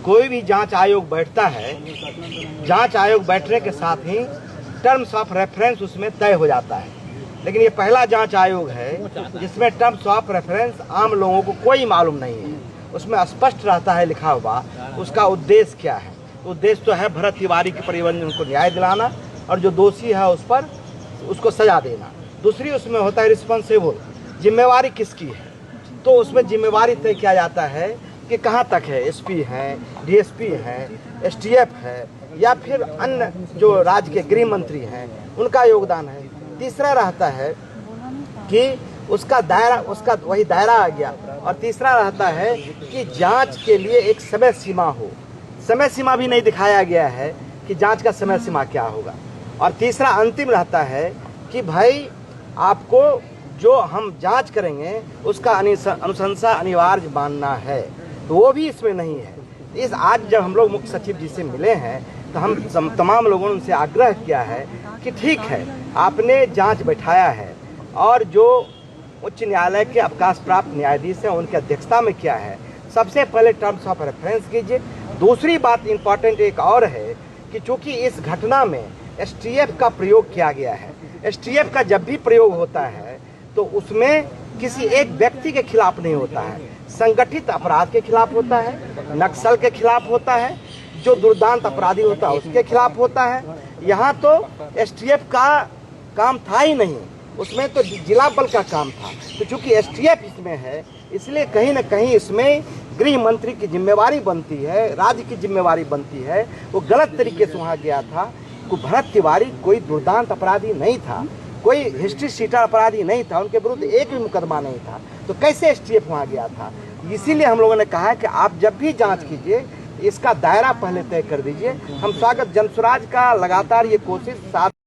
कोई भी जांच आयोग बैठता है, जांच आयोग बैठने के साथ ही टर्म्स ऑफ रेफरेंस उसमें तय हो जाता है। लेकिन ये पहला जांच आयोग है जिसमें टर्म्स ऑफ रेफरेंस आम लोगों को कोई मालूम नहीं है। उसमें स्पष्ट रहता है लिखा हुआ उसका उद्देश्य क्या है। उद्देश्य तो है भरत तिवारी के परिवार उनको न्याय दिलाना और जो दोषी है उस पर उसको सजा देना। दूसरी उसमें होता है रिस्पॉन्सिबल, जिम्मेवारी किसकी है। तो उसमें जिम्मेवारी तय किया जाता है कि कहाँ तक है, एसपी हैं, डीएसपी हैं, एसटीएफ है या फिर अन्य जो राज्य के गृह मंत्री हैं उनका योगदान है। तीसरा रहता है कि उसका दायरा, उसका वही दायरा आ गया। और तीसरा रहता है कि जांच के लिए एक समय सीमा हो। समय सीमा भी नहीं दिखाया गया है कि जांच का समय सीमा क्या होगा। और तीसरा अंतिम रहता है कि भाई आपको जो हम जांच करेंगे उसका अनुशंसा अनिवार्य मानना है, तो वो भी इसमें नहीं है। इस आज जब हम लोग मुख्य सचिव जी से मिले हैं तो हम तमाम लोगों ने उनसे आग्रह किया है कि ठीक है आपने जांच बैठाया है और जो उच्च न्यायालय के अवकाश प्राप्त न्यायाधीश हैं उनकी अध्यक्षता में किया है, सबसे पहले टर्म्स ऑफ रेफरेंस कीजिए। दूसरी बात इम्पॉर्टेंट एक और है कि चूंकि इस घटना में एसटीएफ का प्रयोग किया गया है, एसटीएफ का जब भी प्रयोग होता है तो उसमें किसी एक व्यक्ति के खिलाफ नहीं होता है, संगठित अपराध के खिलाफ होता है, नक्सल के खिलाफ होता है, जो दुर्दांत अपराधी होता है उसके खिलाफ होता है। यहाँ तो एसटीएफ का काम था ही नहीं, उसमें तो जिला बल का काम था। तो चूंकि एसटीएफ इसमें है इसलिए कहीं ना कहीं इसमें गृह मंत्री की जिम्मेवारी बनती है, राज्य की जिम्मेवारी बनती है। वो गलत तरीके से वहाँ गया था। भरत तिवारी कोई दुर्दांत अपराधी नहीं था, कोई हिस्ट्री शीटर अपराधी नहीं था, उनके विरुद्ध एक भी मुकदमा नहीं था, तो कैसे एसटीएफ वहाँ गया था। इसीलिए हम लोगों ने कहा कि आप जब भी जांच कीजिए इसका दायरा पहले तय कर दीजिए। हम स्वागत जनसुराज का लगातार ये कोशिश साथ